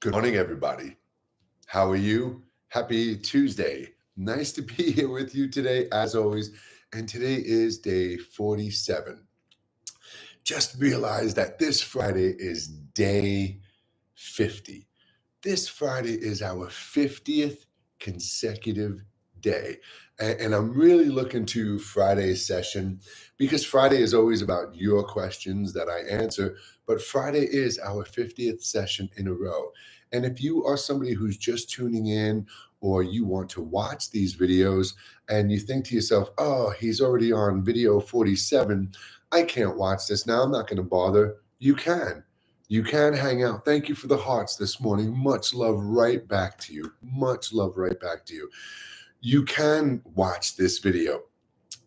Good morning, everybody. How are you? Happy Tuesday. Nice to be here with you today, as always. And today is day 47. Just realized that this Friday is day 50. This Friday is our 50th consecutive day. And I'm really looking to Friday's session because Friday is always about your questions that I answer, but Friday is our 50th session in a row. And if you are somebody who's just tuning in or you want to watch these videos and you think to yourself, oh, he's already on video 47, I can't watch this now, I'm not going to bother. You can. You can hang out. Thank you for the hearts this morning. Much love right back to you. Much love right back to you. You can watch this video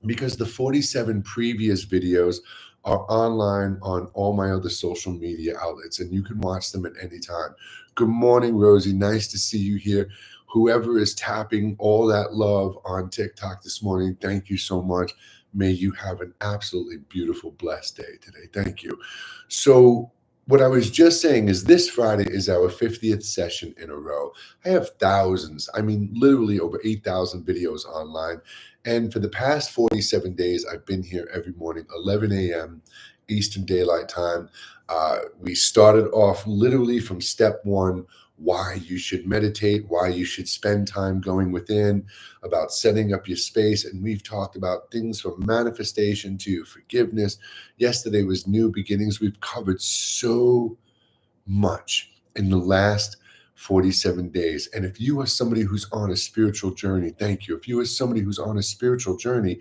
because the 47 previous videos are online on all my other social media outlets and you can watch them at any time. Good morning, Rosie. Nice to see you here. Whoever is tapping all that love on TikTok this morning, thank you so much. May you have an absolutely beautiful, blessed day today. Thank you. So, what I was just saying is this Friday is our 50th session in a row. I have thousands, literally over 8,000 videos online. And for the past 47 days, I've been here every morning, 11 a.m. Eastern Daylight Time. We started off literally from step one, why you should meditate, why you should spend time going within, about setting up your space. And we've talked about things from manifestation to forgiveness. Yesterday was new beginnings. We've covered so much in the last 47 days. And if you are somebody who's on a spiritual journey, thank you. If you are somebody who's on a spiritual journey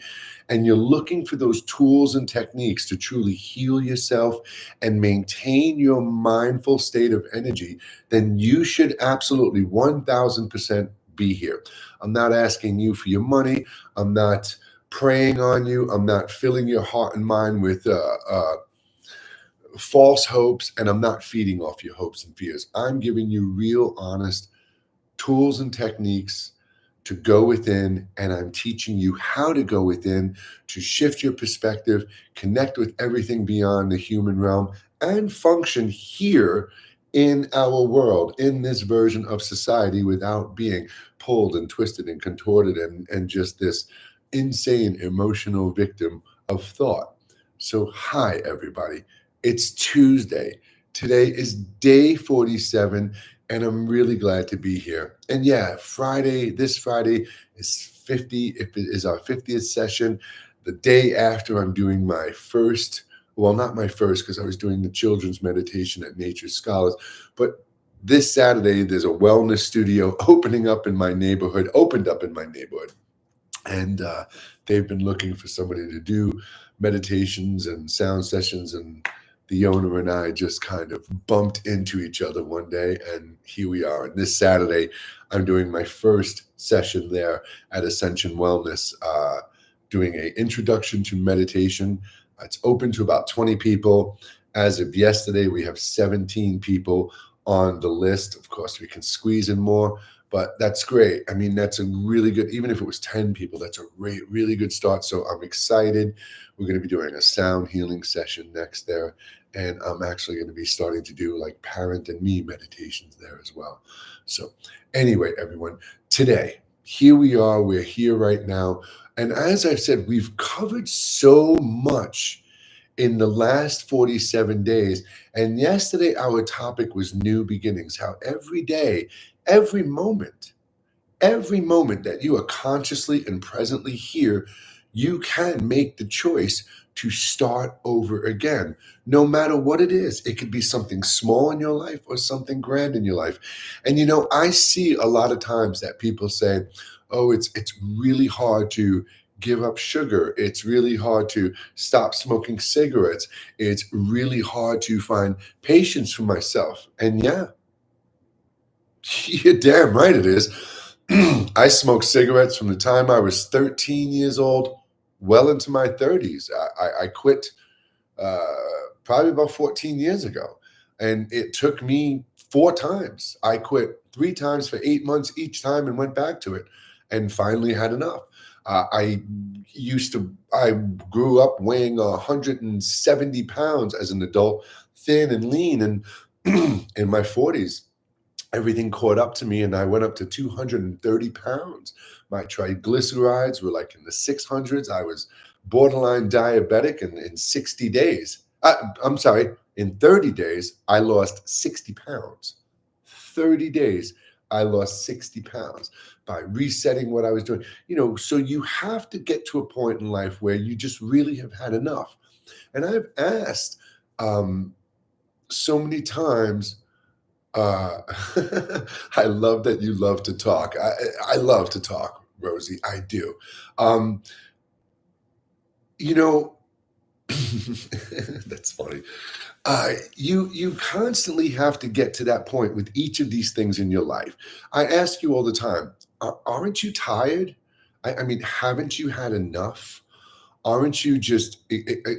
and you're looking for those tools and techniques to truly heal yourself and maintain your mindful state of energy, then you should absolutely 1000% be here. I'm not asking you for your money. I'm not preying on you. I'm not filling your heart and mind with false hopes, and I'm not feeding off your hopes and fears. I'm giving you real, honest tools and techniques to go within, and I'm teaching you how to go within to shift your perspective, connect with everything beyond the human realm, and function here in our world, in this version of society, without being pulled and twisted and contorted and just this insane emotional victim of thought. So, hi, everybody. It's Tuesday. Today is day 47, and I'm really glad to be here. And yeah, this Friday is 50. If it is our 50th session, the day after I'm doing my first, well, not my first, because I was doing the children's meditation at Nature's Scholars, but this Saturday, there's a wellness studio opened up in my neighborhood. And they've been looking for somebody to do meditations and sound sessions, and the owner and I just kind of bumped into each other one day, and here we are. And this Saturday, I'm doing my first session there at Ascension Wellness, doing an introduction to meditation. It's open to about 20 people. As of yesterday, we have 17 people on the list. Of course, we can squeeze in more, but that's great. That's a really good, even if it was 10 people, that's a really good start. So I'm excited. We're going to be doing a sound healing session next there. And I'm actually going to be starting to do like parent and me meditations there as well. So anyway, everyone, today, here we are. We're here right now. And as I've said, we've covered so much in the last 47 days. And yesterday, our topic was new beginnings, how every day, every moment that you are consciously and presently here, you can make the choice to start over again, no matter what it is. It could be something small in your life or something grand in your life. And I see a lot of times that people say, oh, it's really hard to give up sugar. It's really hard to stop smoking cigarettes. It's really hard to find patience for myself. And yeah, you're damn right it is. I smoked cigarettes from the time I was 13 years old, well into my 30s. I quit probably about 14 years ago. And it took me 4 times. I quit 3 times for 8 months each time and went back to it and finally had enough. I grew up weighing 170 pounds as an adult, thin and lean. And in my 40s, everything caught up to me and I went up to 230 pounds. My triglycerides were like in the 600s. I was borderline diabetic, and in 60 days, I'm sorry, in 30 days, I lost 60 pounds. 30 days, I lost 60 pounds by resetting what I was doing. So you have to get to a point in life where you just really have had enough. And I've asked so many times, uh, I love that you love to talk. I love to talk, Rosie. I do. Um, you know, that's funny. You constantly have to get to that point with each of these things in your life. I ask you all the time, aren't you tired? I mean, haven't you had enough? Aren't you just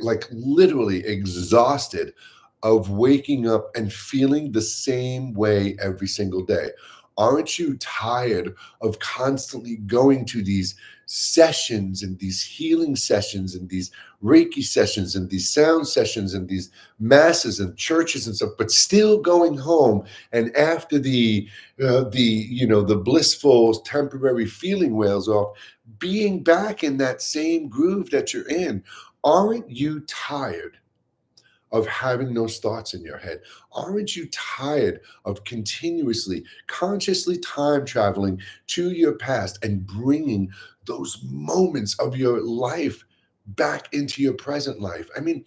like literally exhausted of waking up and feeling the same way every single day? Aren't you tired of constantly going to these sessions and these healing sessions and these Reiki sessions and these sound sessions and these masses and churches and stuff, but still going home and after the blissful temporary feeling wears off, being back in that same groove that you're in? Aren't you tired of having those thoughts in your head? Aren't you tired of continuously, consciously time traveling to your past and bringing those moments of your life back into your present life? I mean,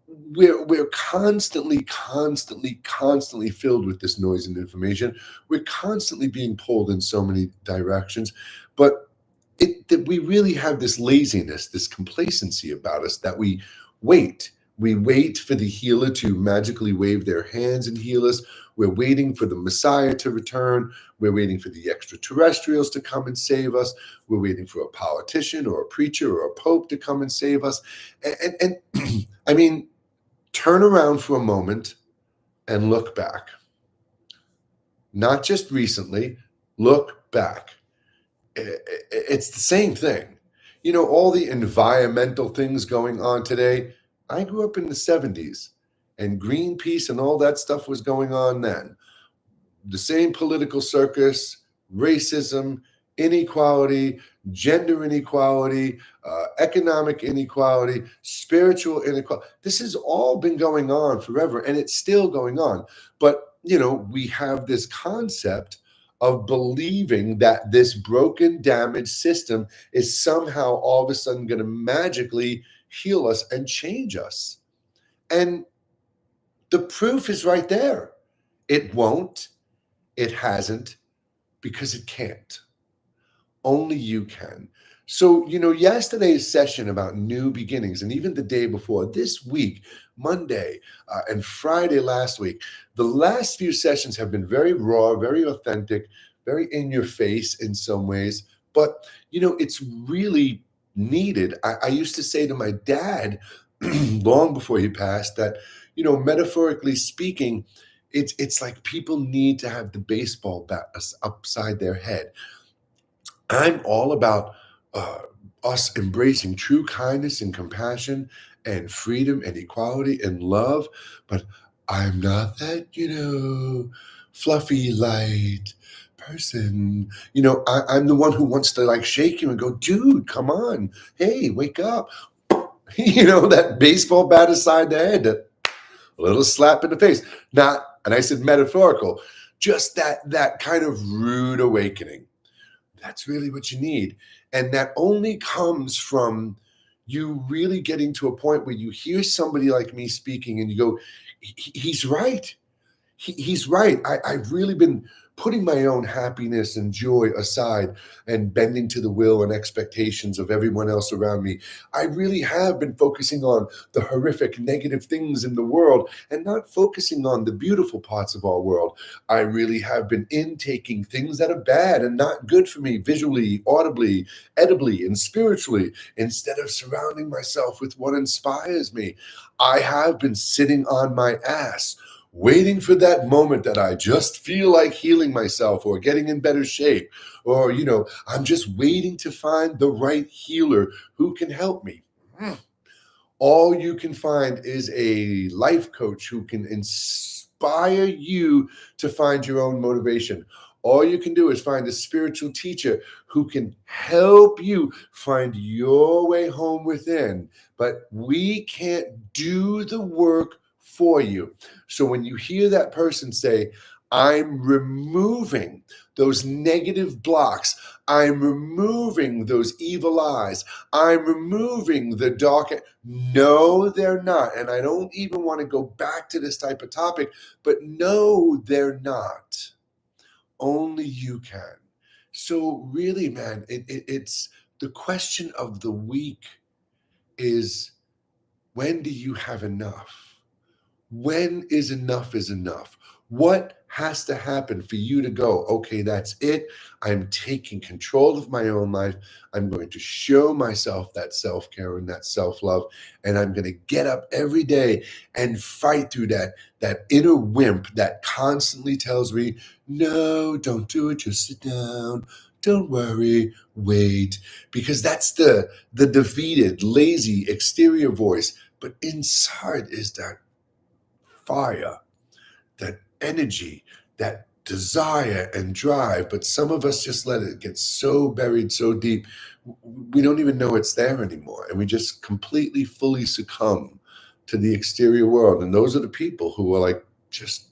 we're constantly filled with this noise and information. We're constantly being pulled in so many directions, but that we really have this laziness, this complacency about us, that wait. We wait for the healer to magically wave their hands and heal us. We're waiting for the Messiah to return. We're waiting for the extraterrestrials to come and save us. We're waiting for a politician or a preacher or a pope to come and save us. And I mean, turn around for a moment and look back. Not just recently, look back. It's the same thing. All the environmental things going on today. I grew up in the 70s, and Greenpeace and all that stuff was going on then. The same political circus, racism, inequality, gender inequality, economic inequality, spiritual inequality. This has all been going on forever, and it's still going on. But, we have this concept of believing that this broken, damaged system is somehow all of a sudden going to magically heal us and change us. And the proof is right there. It won't, it hasn't, because it can't. Only you can. So, yesterday's session about new beginnings, and even the day before, this week, Monday and Friday last week, the last few sessions have been very raw, very authentic, very in your face in some ways. But, it's really needed. I used to say to my dad long before he passed that, metaphorically speaking, it's like people need to have the baseball bat upside their head. I'm all about uh, us embracing true kindness and compassion and freedom and equality and love. But I'm not that, fluffy, light person. I'm the one who wants to like shake you and go, dude, come on. Hey, wake up. That baseball bat aside the head, that little slap in the face. Not, and I said metaphorical, just that kind of rude awakening. That's really what you need. And that only comes from you really getting to a point where you hear somebody like me speaking and you go, he's right. He's right. I've really been putting my own happiness and joy aside and bending to the will and expectations of everyone else around me. I really have been focusing on the horrific negative things in the world and not focusing on the beautiful parts of our world. I really have been intaking things that are bad and not good for me visually, audibly, edibly, and spiritually, instead of surrounding myself with what inspires me. I have been sitting on my ass waiting for that moment that I just feel like healing myself or getting in better shape, or, I'm just waiting to find the right healer who can help me. All you can find is a life coach who can inspire inspire you to find your own motivation. All you can do is find a spiritual teacher who can help you find your way home within. But we can't do the work for you. So when you hear that person say, I'm removing those negative blocks, I'm removing those evil eyes, I'm removing the dark. No, they're not. And I don't even want to go back to this type of topic, but no, they're not. Only you can. So really, man, it's the question of the week is, when do you have enough? When is enough? What has to happen for you to go, okay, that's it. I'm taking control of my own life. I'm going to show myself that self-care and that self-love. And I'm going to get up every day and fight through that inner wimp that constantly tells me, no, don't do it. Just sit down. Don't worry. Wait. Because that's the defeated, lazy exterior voice. But inside is that fire, that energy, that desire and drive. But some of us just let it get so buried so deep, we don't even know it's there anymore. And we just completely, fully succumb to the exterior world. And those are the people who are like just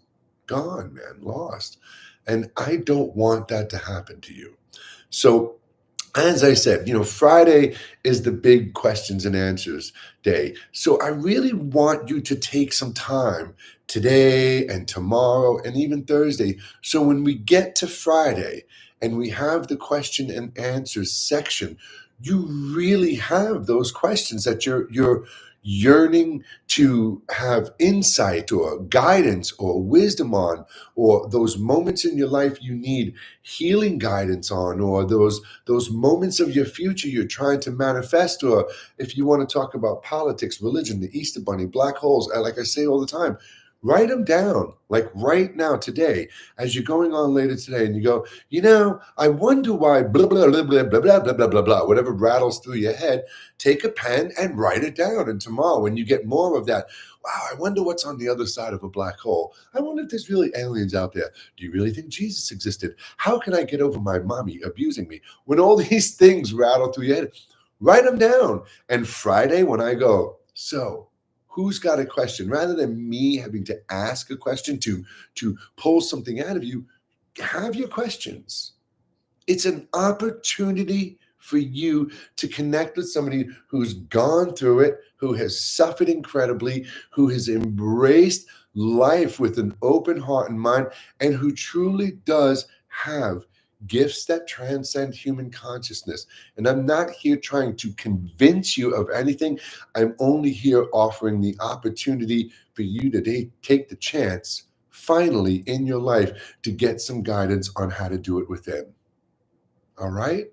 gone, man, lost. And I don't want that to happen to you. So, as I said, Friday is the big questions and answers day. So I really want you to take some time today and tomorrow and even Thursday. So when we get to Friday and we have the question and answers section, you really have those questions that you're yearning to have insight or guidance or wisdom on, or those moments in your life you need healing guidance on, or those moments of your future you're trying to manifest, or if you want to talk about politics, religion, the Easter Bunny, black holes, like I say all the time, write them down, like right now, today, as you're going on later today, and you go, I wonder why blah, blah, blah, blah, blah, blah, blah, blah, blah, blah, whatever rattles through your head, take a pen and write it down. And tomorrow, when you get more of that, wow, I wonder what's on the other side of a black hole. I wonder if there's really aliens out there. Do you really think Jesus existed? How can I get over my mommy abusing me? When all these things rattle through your head, write them down. And Friday, when I go, so who's got a question? Rather than me having to ask a question to pull something out of you, have your questions. It's an opportunity for you to connect with somebody who's gone through it, who has suffered incredibly, who has embraced life with an open heart and mind, and who truly does have gifts that transcend human consciousness. And I'm not here trying to convince you of anything. I'm only here offering the opportunity for you to take the chance, finally, in your life, to get some guidance on how to do it within. All right?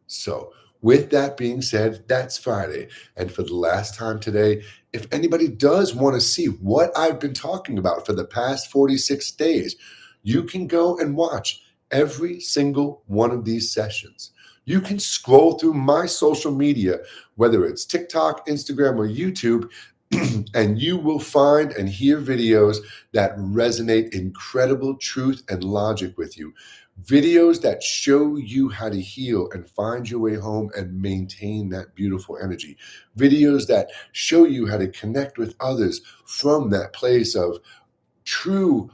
So, with that being said, that's Friday. And for the last time today, if anybody does want to see what I've been talking about for the past 46 days, you can go and watch every single one of these sessions. You can scroll through my social media, whether it's TikTok, Instagram, or YouTube, and you will find and hear videos that resonate incredible truth and logic with you. Videos that show you how to heal and find your way home and maintain that beautiful energy. Videos that show you how to connect with others from that place of true,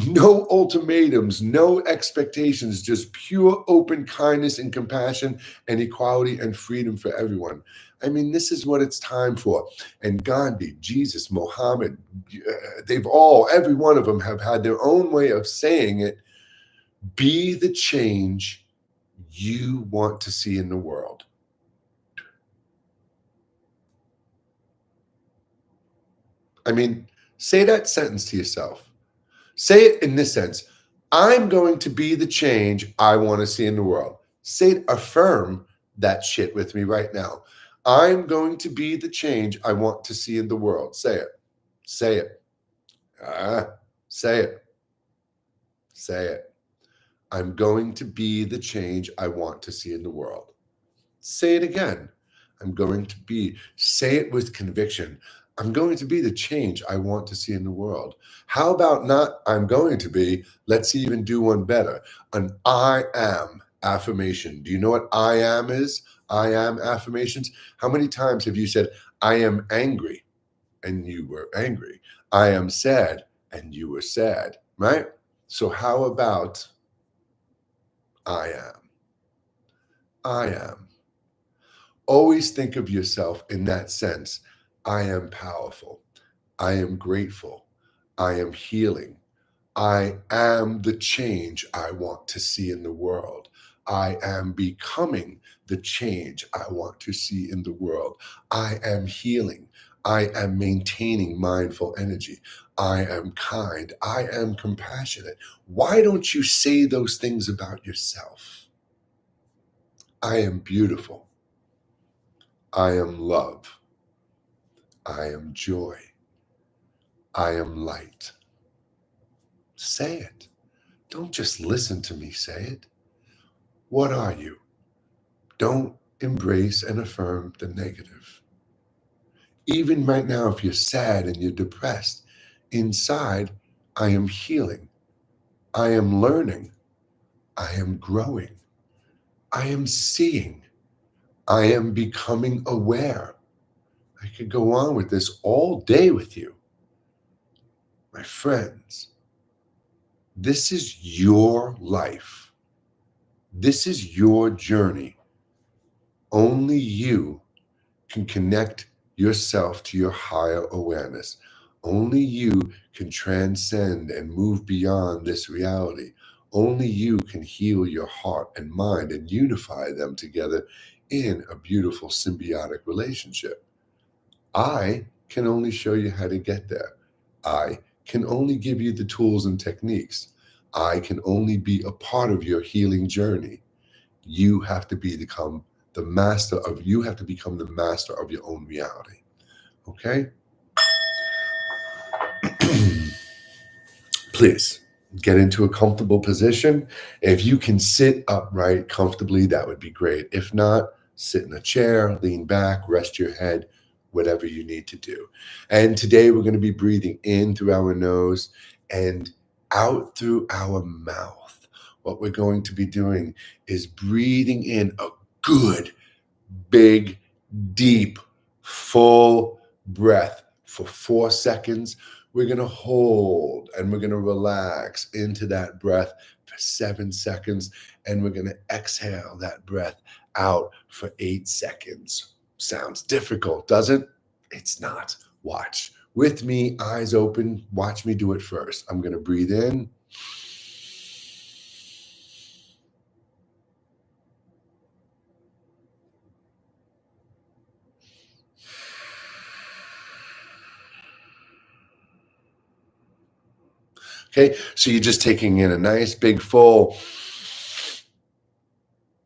no ultimatums, no expectations, just pure open kindness and compassion and equality and freedom for everyone. I mean, this is what it's time for. And Gandhi, Jesus, Mohammed, every one of them have had their own way of saying it. Be the change you want to see in the world. I mean, say that sentence to yourself. Say it in this sense. I'm going to be the change I want to see in the world. Affirm that shit with me right now. I'm going to be the change I want to see in the world. Say it. Say it. Say it. Say it. I'm going to be the change I want to see in the world. Say it again. I'm going to be. Say it with conviction. I'm going to be the change I want to see in the world. How about not I'm going to be, let's even do one better, an I am affirmation. Do you know what I am is? I am affirmations. How many times have you said, I am angry and you were angry? I am sad and you were sad, right? So how about I am? I am. Always think of yourself in that sense. I am powerful. I am grateful. I am healing. I am the change I want to see in the world. I am becoming the change I want to see in the world. I am healing. I am maintaining mindful energy. I am kind. I am compassionate. Why don't you say those things about yourself? I am beautiful. I am love. I am joy. I am light. Say it. Don't just listen to me say it. What are you? Don't embrace and affirm the negative. Even right now, if you're sad and you're depressed, inside, I am healing. I am learning. I am growing. I am seeing. I am becoming aware. I could go on with this all day with you. My friends, this is your life. This is your journey. Only you can connect yourself to your higher awareness. Only you can transcend and move beyond this reality. Only you can heal your heart and mind and unify them together in a beautiful symbiotic relationship. I can only show you how to get there. I can only give you the tools and techniques. I can only be a part of your healing journey. You have to become you have to become the master of your own reality. Okay? Please get into a comfortable position. If you can sit upright comfortably, that would be great. If not, sit in a chair, lean back, rest your head, whatever you need to do. And today we're going to be breathing in through our nose and out through our mouth. What we're going to be doing is breathing in a good, big, deep, full breath for 4 seconds. We're going to hold and we're going to relax into that breath for 7 seconds. And we're going to exhale that breath out for 8 seconds. Sounds difficult, doesn't it? It's not. Watch with me, eyes open. Watch me do it first. I'm going to breathe in. Okay, so you're just taking in a nice big full,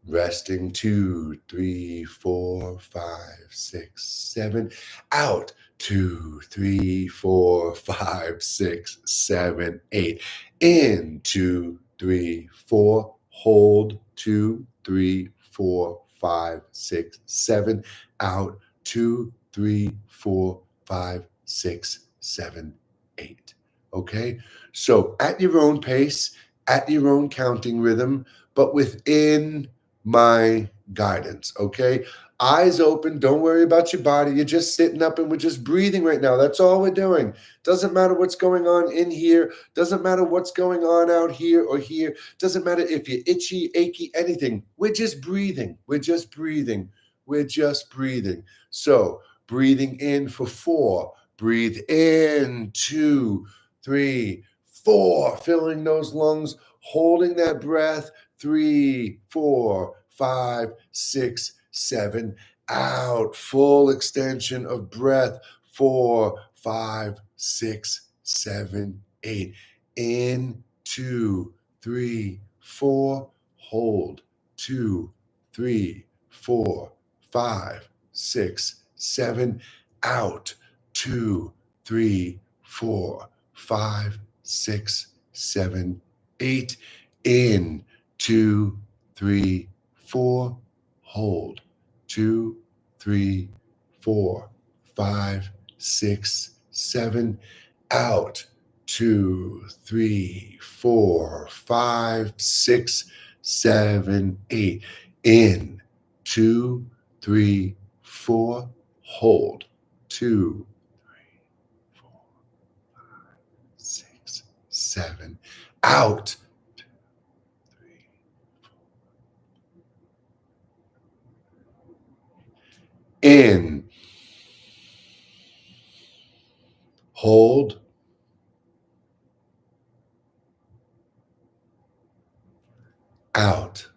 resting 2, 3, 4, 5, 6, 7, out 2, 3, 4, 5, 6, 7, 8, in 2, 3, 4, hold 2, 3, 4, 5, 6, 7, out 2, 3, 4, 5, 6, 7, 8. Okay, so at your own pace, at your own counting rhythm, but within my guidance. Okay, eyes open. Don't worry about your body. You're just sitting up and we're just breathing right now. That's all we're doing. Doesn't matter what's going on in here. Doesn't matter what's going on out here or here. Doesn't matter if you're itchy, achy, anything. We're just breathing. We're just breathing. We're just breathing. So breathing in for 4. Breathe in 2, 3, 4. Filling those lungs, holding that breath. 3, 4, 5, 6, 7. Out. Full extension of breath. 4, 5, 6, 7, 8. In 2, 3, 4. Hold. 2, 3, 4, 5, 6, 7. Out. 2, 3, 4, 5, 6, 7, 8. In 2, 3, 4. Hold. 2, 3, 4, 5, 6, 7, out. 2, 3, 4, 5, 6, 7, 8. In. 2, 3, 4. Hold. 2, 4, 6, 7. Out. 2, 3. In. Hold. Out.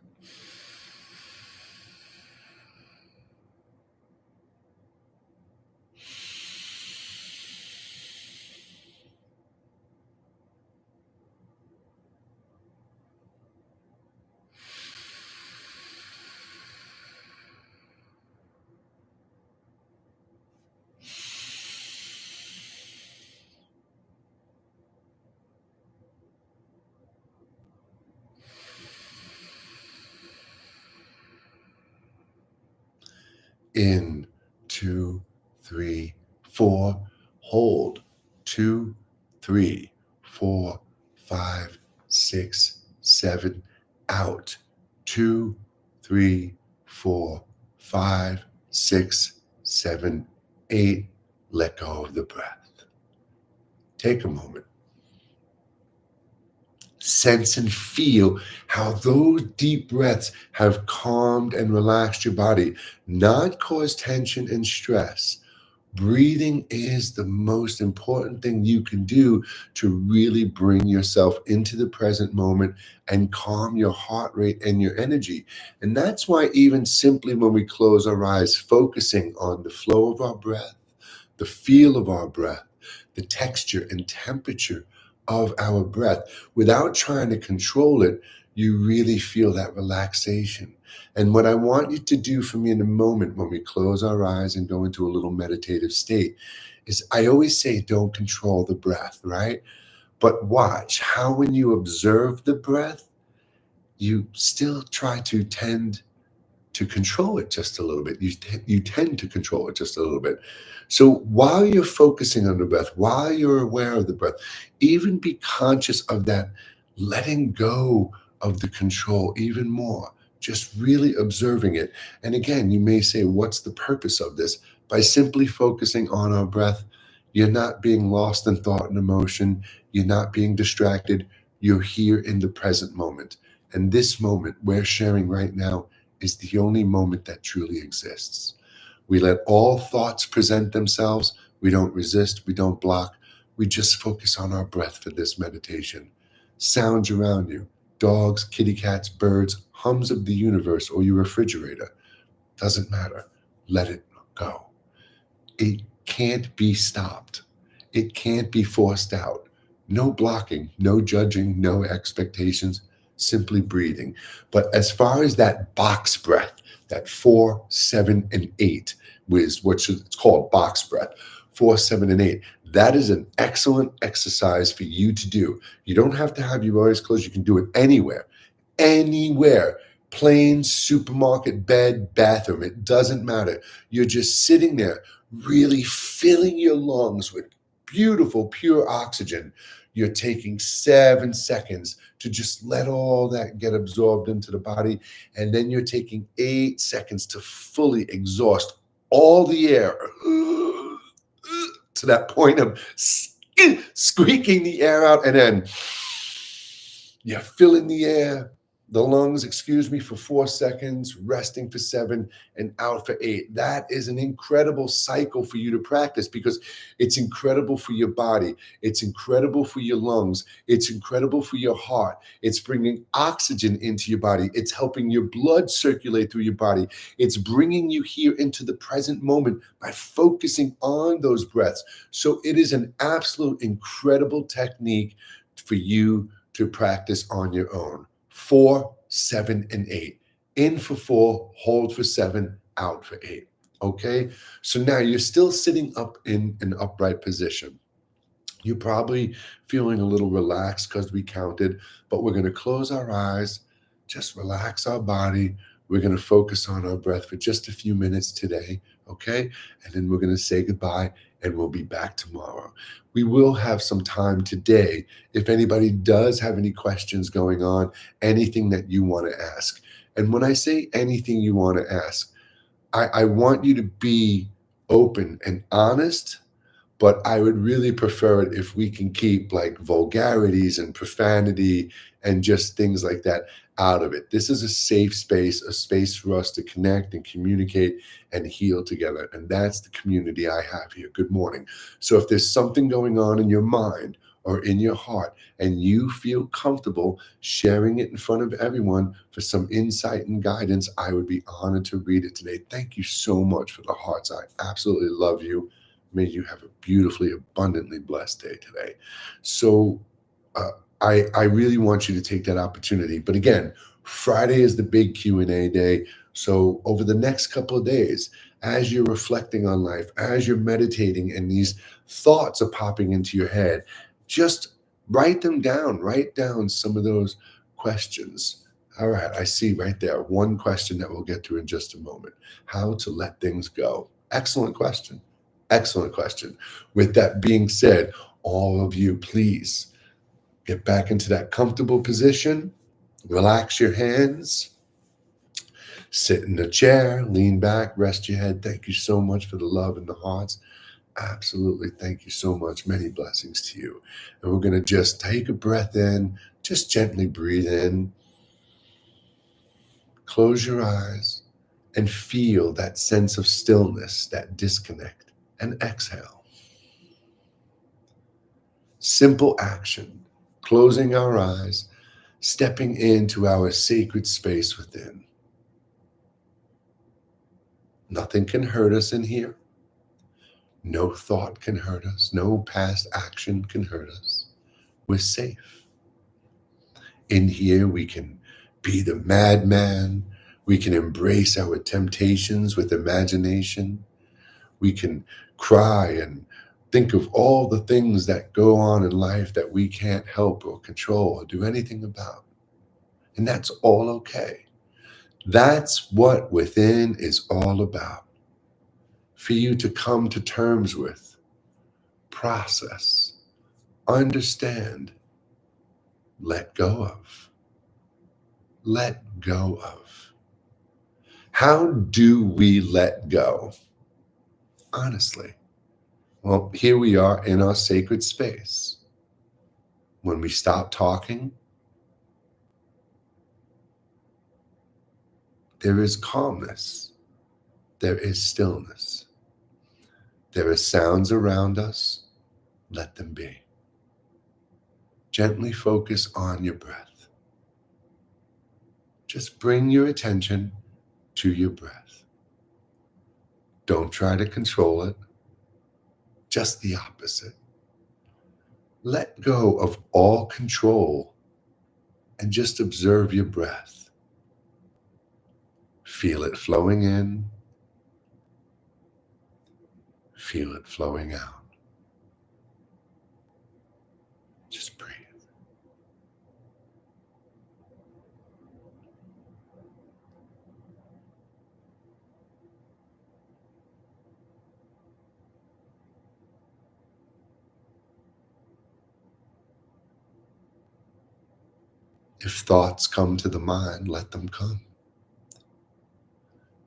In. 2, 3, 4. Hold. 2, 3, 4, 5, 6, 7. Out. 2, 3, 4, 5, 6, 7, 8. Let go of the breath. Take a moment. Sense and feel how those deep breaths have calmed and relaxed your body, not caused tension and stress. Breathing is the most important thing you can do to really bring yourself into the present moment and calm your heart rate and your energy. And that's why, even simply when we close our eyes, focusing on the flow of our breath, the feel of our breath, the texture and temperature of our breath, without trying to control it, you really feel that relaxation. And what I want you to do for me in a moment when we close our eyes and go into a little meditative state is, I always say, don't control the breath, right? But watch how, when you observe the breath, you still try to tend to control it just a little bit. You tend to control it just a little bit. So while you're focusing on the breath, while you're aware of the breath, even be conscious of that, letting go of the control even more, just really observing it. And again, you may say, what's the purpose of this? By simply focusing on our breath, you're not being lost in thought and emotion. You're not being distracted. You're here in the present moment. And this moment we're sharing right now is the only moment that truly exists. We let all thoughts present themselves. We don't resist. We don't block. We just focus on our breath for this meditation. Sounds around you, dogs, kitty cats, birds, hums of the universe, or your refrigerator. Doesn't matter. Let it go. It can't be stopped. It can't be forced out. No blocking, no judging, no expectations, simply breathing. But as far as that box breath, that 4, 7, and 8, is what it's called, box breath, 4, 7, and 8. That is an excellent exercise for you to do. You don't have to have your eyes closed. You can do it anywhere, anywhere. Plane, supermarket, bed, bathroom, it doesn't matter. You're just sitting there, really filling your lungs with beautiful, pure oxygen. You're taking 7 seconds to just let all that get absorbed into the body. And then you're taking 8 seconds to fully exhaust all the air to that point of squeaking the air out. And then you're filling the air, the lungs, excuse me, for 4 seconds, resting for 7, and out for 8. That is an incredible cycle for you to practice, because it's incredible for your body. It's incredible for your lungs. It's incredible for your heart. It's bringing oxygen into your body. It's helping your blood circulate through your body. It's bringing you here into the present moment by focusing on those breaths. So it is an absolute incredible technique for you to practice on your own. 4, 7, and 8. In for 4, hold for 7, out for 8. Okay? So now you're still sitting up in an upright position. You're probably feeling a little relaxed because we counted, but we're going to close our eyes, just relax our body. We're going to focus on our breath for just a few minutes today, okay? And then we're going to say goodbye and we'll be back tomorrow. We will have some time today. If anybody does have any questions going on, anything that you want to ask. And when I say anything you want to ask, I want you to be open and honest, but I would really prefer it if we can keep like vulgarities and profanity and just things like that out of it. This is a safe space, a space for us to connect and communicate and heal together. And that's the community I have here. Good morning. So if there's something going on in your mind or in your heart and you feel comfortable sharing it in front of everyone for some insight and guidance, I would be honored to read it today. Thank you so much for the hearts. I absolutely love you. May you have a beautifully, abundantly blessed day today. So I really want you to take that opportunity. But again, Friday is the big Q&A day. So over the next couple of days, as you're reflecting on life, as you're meditating and these thoughts are popping into your head, just write them down. Write down some of those questions. All right, I see right there one question that we'll get to in just a moment. How to let things go. Excellent question. Excellent question. With that being said, all of you, please get back into that comfortable position. Relax your hands. Sit in a chair, lean back, rest your head. Thank you so much for the love and the hearts. Absolutely. Thank you so much. Many blessings to you. And we're going to just take a breath in, just gently breathe in, close your eyes, and feel that sense of stillness, that disconnect, and exhale. Simple action, closing our eyes, stepping into our sacred space within. Nothing can hurt us in here. No thought can hurt us. No past action can hurt us. We're safe. In here, we can be the madman. We can embrace our temptations with imagination. We can cry and think of all the things that go on in life that we can't help or control or do anything about. And that's all okay. That's what within is all about. For you to come to terms with, process, understand, let go of. Let go of. How do we let go? Honestly. Well, here we are in our sacred space. When we stop talking, there is calmness. There is stillness. There are sounds around us. Let them be. Gently focus on your breath. Just bring your attention to your breath. Don't try to control it. Just the opposite. Let go of all control and just observe your breath. Feel it flowing in. Feel it flowing out. Just breathe. If thoughts come to the mind, let them come.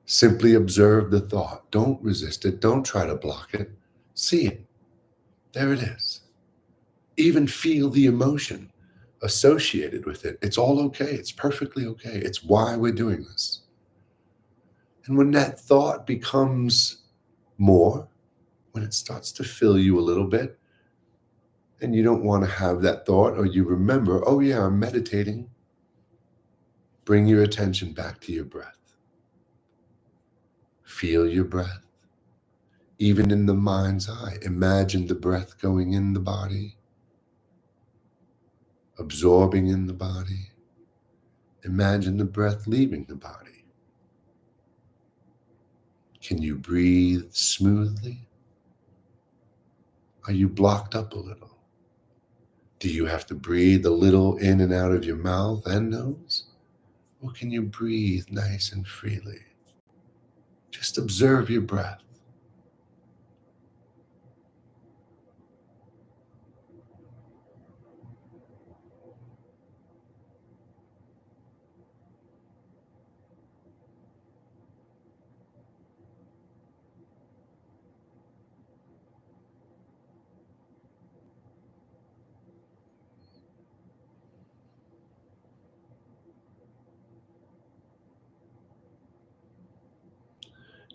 Simply observe the thought. Don't resist it. Don't try to block it. See it. There it is. Even feel the emotion associated with it. It's all okay. It's perfectly okay. It's why we're doing this. And when that thought becomes more, when it starts to fill you a little bit, and you don't want to have that thought, or you remember, oh yeah, I'm meditating, bring your attention back to your breath. Feel your breath. Even in the mind's eye, imagine the breath going in the body, absorbing in the body. Imagine the breath leaving the body. Can you breathe smoothly? Are you blocked up a little? Do you have to breathe a little in and out of your mouth and nose? Or can you breathe nice and freely? Just observe your breath.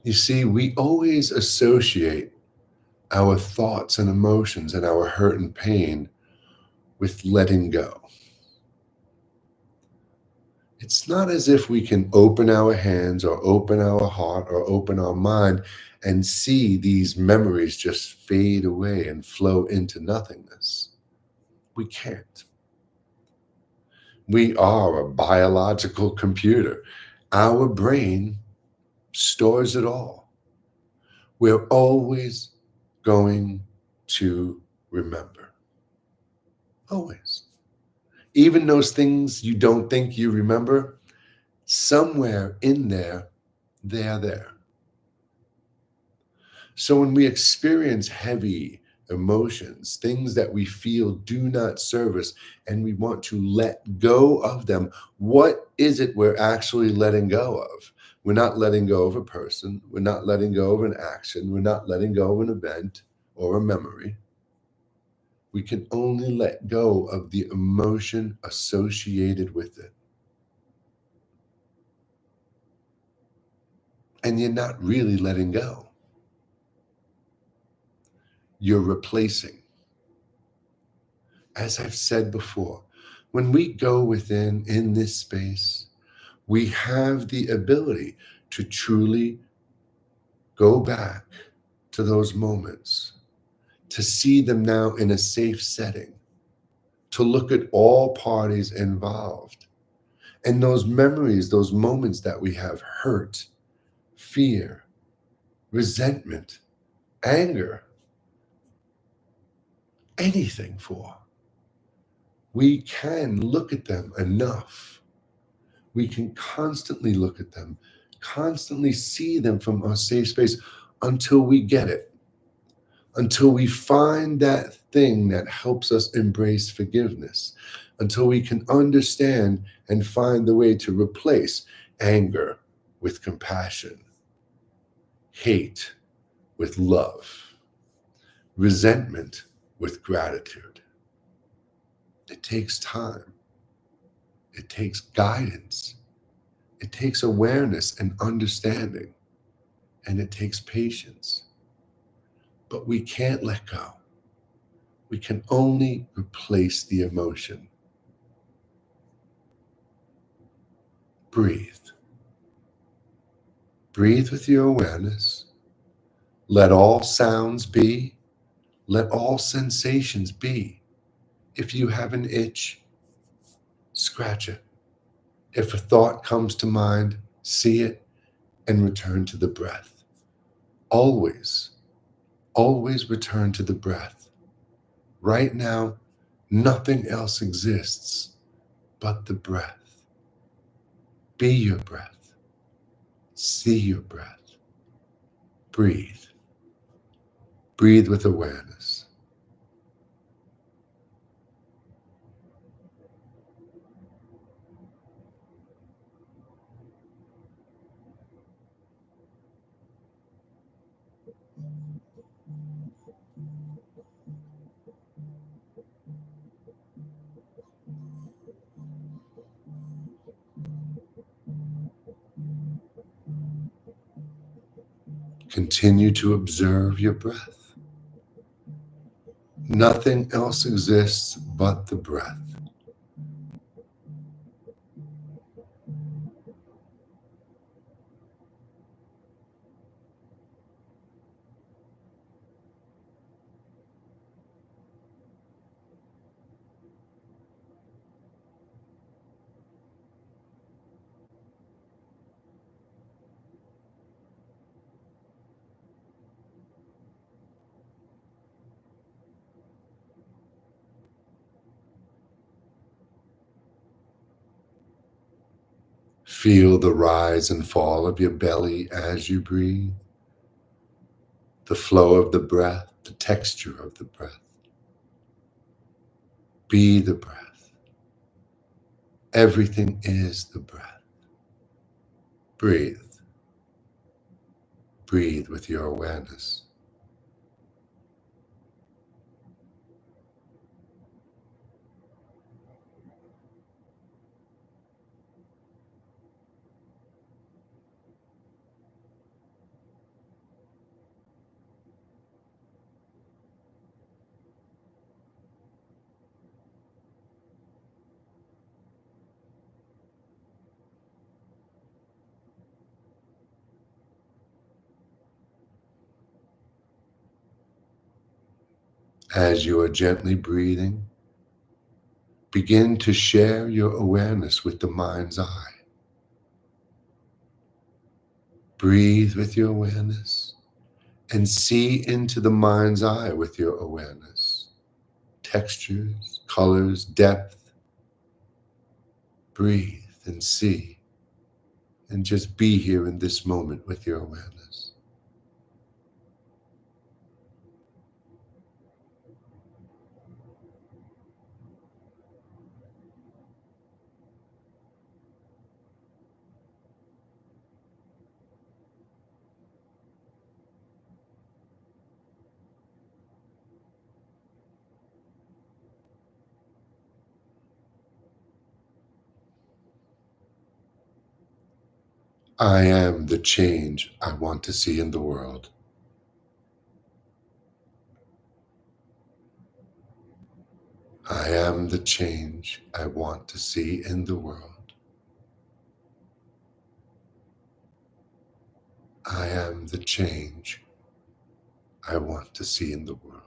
You see, we always associate our thoughts and emotions and our hurt and pain with letting go. It's not as if we can open our hands or open our heart or open our mind and see these memories just fade away and flow into nothingness. We can't. We are a biological computer. Our brain stores it all. We're always going to remember. Always. Even those things you don't think you remember, somewhere in there, they are there. So when we experience heavy emotions, things that we feel do not serve us, and we want to let go of them, what is it we're actually letting go of? We're not letting go of a person. We're not letting go of an action. We're not letting go of an event or a memory. We can only let go of the emotion associated with it. And you're not really letting go. You're replacing. As I've said before, when we go within in this space, we have the ability to truly go back to those moments, to see them now in a safe setting, to look at all parties involved. And those memories, those moments that we have hurt, fear, resentment, anger, anything for, we can look at them enough. We can constantly look at them, constantly see them from our safe space until we get it, until we find that thing that helps us embrace forgiveness, until we can understand and find the way to replace anger with compassion, hate with love, resentment with gratitude. It takes time. It takes guidance. It takes awareness and understanding. And it takes patience. But we can't let go. We can only replace the emotion. Breathe. Breathe with your awareness. Let all sounds be. Let all sensations be. If you have an itch, scratch it. If a thought comes to mind, see it and return to the breath. Always, always return to the breath. Right now, nothing else exists but the breath. Be your breath. See your breath. Breathe. Breathe with awareness. Continue to observe your breath. Nothing else exists but the breath. Feel the rise and fall of your belly as you breathe, the flow of the breath, the texture of the breath. Be the breath. Everything is the breath. Breathe. Breathe with your awareness. As you are gently breathing, begin to share your awareness with the mind's eye. Breathe with your awareness and see into the mind's eye with your awareness. Textures, colors, depth. Breathe and see, and just be here in this moment with your awareness. I am the change I want to see in the world. I am the change I want to see in the world. I am the change I want to see in the world.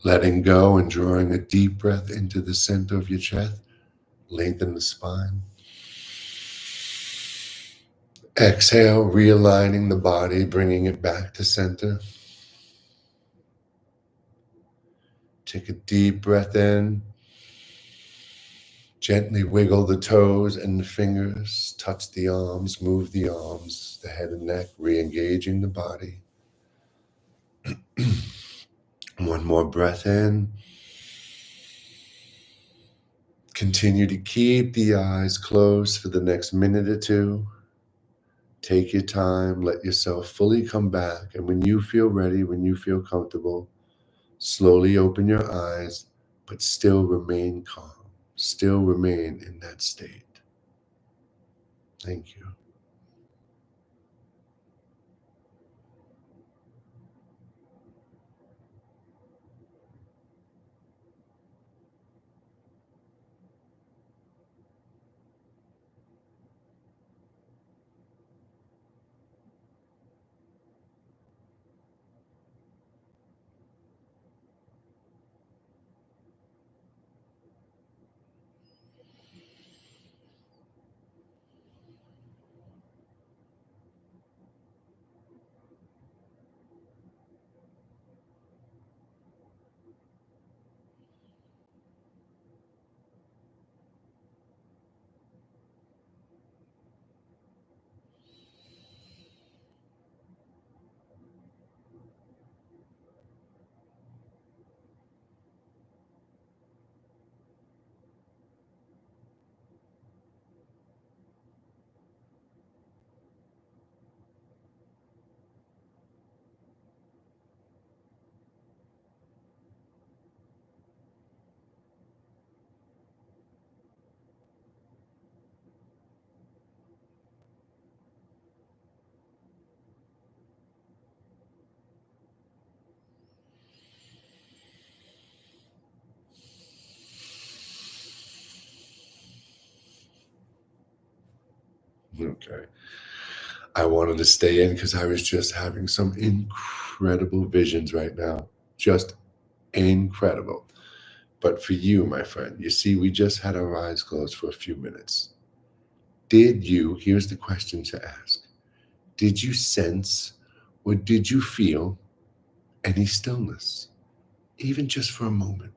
Letting go and drawing a deep breath into the center of your chest. Lengthen the spine. Exhale, realigning the body, bringing it back to center. Take a deep breath in. Gently wiggle the toes and the fingers. Touch the arms, move the arms, the head and neck, re-engaging the body. One more breath in. Continue to keep the eyes closed for the next minute or two. Take your time, let yourself fully come back. And when you feel ready, when you feel comfortable, slowly open your eyes, but still remain calm. Still remain in that state. Thank you. Okay. I wanted to stay in because I was just having some incredible visions right now. Just incredible. But for you, my friend, you see, we just had our eyes closed for a few minutes. Here's the question to ask. Did you sense or did you feel any stillness, even just for a moment?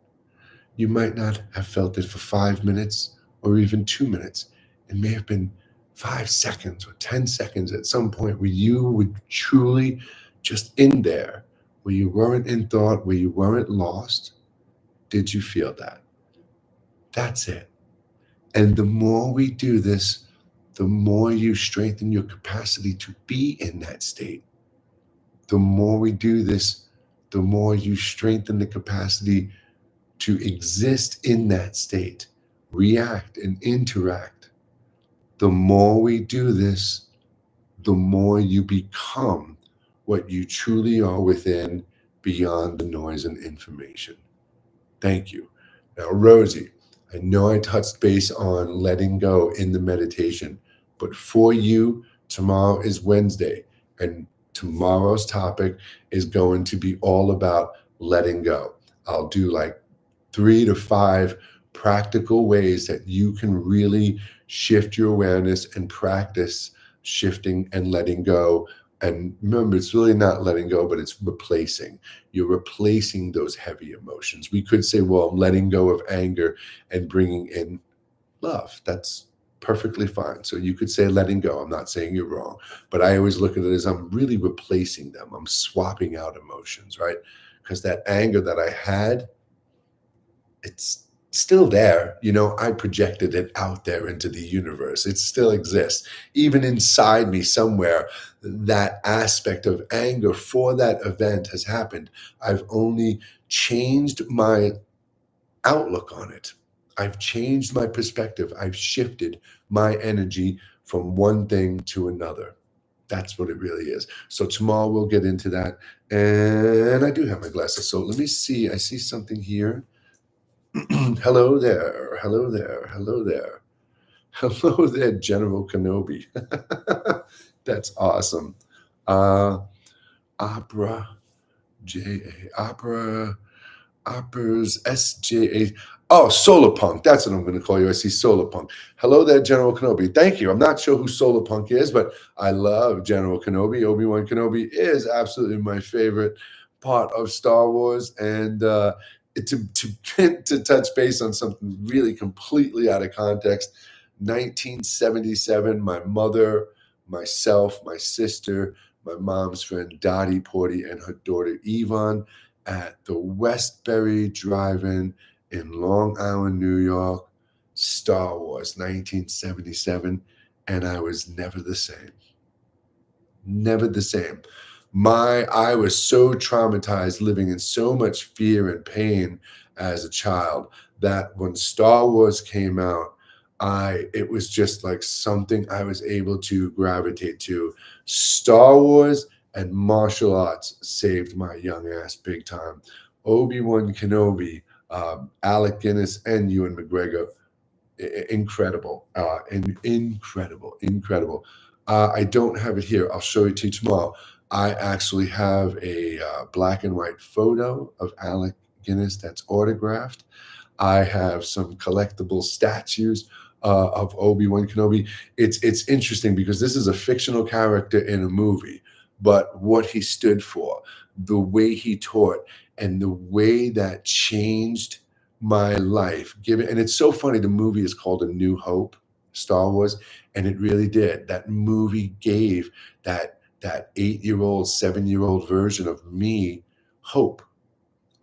You might not have felt it for 5 minutes or even 2 minutes. It may have been 5 seconds or 10 seconds at some point where you were truly just in there, where you weren't in thought, where you weren't lost. Did you feel that? That's it. And the more we do this, the more you strengthen your capacity to be in that state. the more we do this, the more you strengthen the capacity to exist in that state, react and interact. The more we do this, the more you become what you truly are within, beyond the noise and information. Thank you. Now, Rosie, I know I touched base on letting go in the meditation, but for you, tomorrow is Wednesday, and tomorrow's topic is going to be all about letting go. I'll do like 3 to 5 practical ways that you can really shift your awareness and practice shifting and letting go. And remember, it's really not letting go, but it's replacing. You're replacing those heavy emotions. We could say, well, I'm letting go of anger and bringing in love. That's perfectly fine. So you could say letting go. I'm not saying you're wrong, but I always look at it as I'm really replacing them. I'm swapping out emotions, right? Because that anger that I had, it's still there. I projected it out there into the universe. It still exists. Even inside me somewhere, that aspect of anger for that event has happened. I've only changed my outlook on it. I've changed my perspective. I've shifted my energy from one thing to another. That's what it really is. So tomorrow we'll get into that. And I do have my glasses. So let me see. I see something here. Hello there. Hello there. Hello there. Hello there, General Kenobi. That's awesome. Opera J.A. Operas S.J.A. Oh, Solar Punk. That's what I'm going to call you. I see Solar Punk. Hello there, General Kenobi. Thank you. I'm not sure who Solar Punk is, but I love General Kenobi. Obi-Wan Kenobi is absolutely my favorite part of Star Wars. And to touch base on something really completely out of context, 1977, my mother, myself, my sister, my mom's friend Dottie Porty, and her daughter Yvonne at the Westbury Drive-In in Long Island, New York, Star Wars, 1977, and I was never the same. Never the same. I was so traumatized, living in so much fear and pain as a child, that when Star Wars came out, it was just like something I was able to gravitate to. Star Wars and martial arts saved my young ass big time. Obi-Wan Kenobi, Alec Guinness, and Ewan McGregor, incredible, incredible. I don't have it here. I'll show it to you tomorrow. I actually have a black and white photo of Alec Guinness that's autographed. I have some collectible statues of Obi-Wan Kenobi. It's interesting because this is a fictional character in a movie, but what he stood for, the way he taught, and the way that changed my life. And it's so funny. The movie is called A New Hope, Star Wars, and it really did. That movie gave that 8-year-old, 7-year-old version of me hope.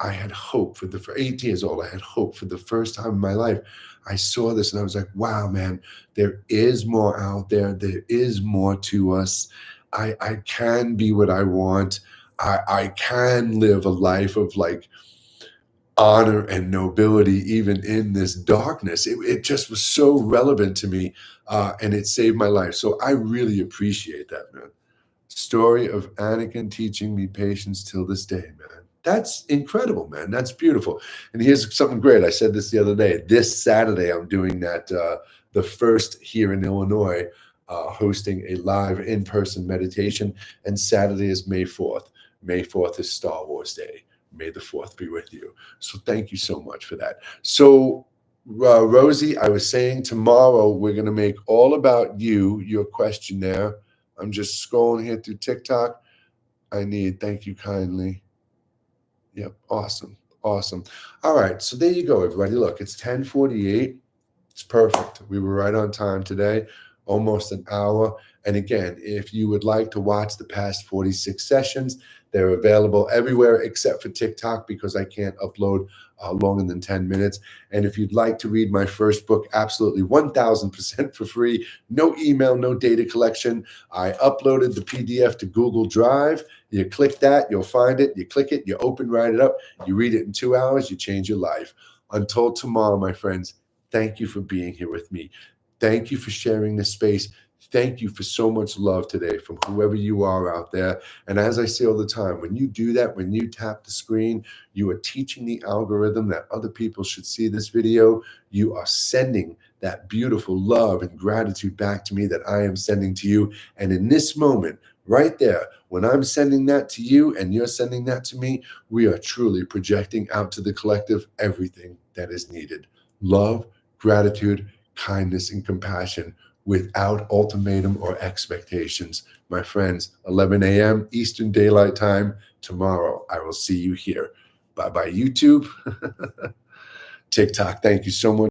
I had hope for 8 years old. I had hope for the first time in my life. I saw this and I was like, wow, man, there is more out there. There is more to us. I can be what I want. I can live a life of like honor and nobility, even in this darkness. It just was so relevant to me, and it saved my life. So I really appreciate that, man. Story of Anakin teaching me patience till this day, man. That's incredible, man. That's beautiful. And here's something great. I said this the other day. This Saturday, I'm doing that, the first here in Illinois, hosting a live in-person meditation. And Saturday is May 4th. May 4th is Star Wars Day. May the 4th be with you. So thank you so much for that. So Rosie, I was saying tomorrow we're going to make all about you, your questionnaire. I'm just scrolling here through TikTok. Thank you kindly. Yep. Awesome. All right. So there you go, everybody. Look, it's 10:48. It's perfect. We were right on time today, almost an hour. And again, if you would like to watch the past 46 sessions, They're available everywhere except for TikTok because I can't upload longer than 10 minutes. And if you'd like to read my first book, absolutely 1000% for free, no email, no data collection. I uploaded the PDF to Google Drive. You click that, you'll find it. You click it, you write it up. You read it in 2 hours, you change your life. Until tomorrow, my friends, thank you for being here with me. Thank you for sharing this space. Thank you for so much love today from whoever you are out there. And as I say all the time, when you do that, when you tap the screen, you are teaching the algorithm that other people should see this video. You are sending that beautiful love and gratitude back to me that I am sending to you. And in this moment, right there, when I'm sending that to you and you're sending that to me, we are truly projecting out to the collective everything that is needed. Love, gratitude, kindness, and compassion without ultimatum or expectations. My friends, 11 a.m. Eastern Daylight Time tomorrow. I will see you here. Bye-bye, YouTube. TikTok. Thank you so much.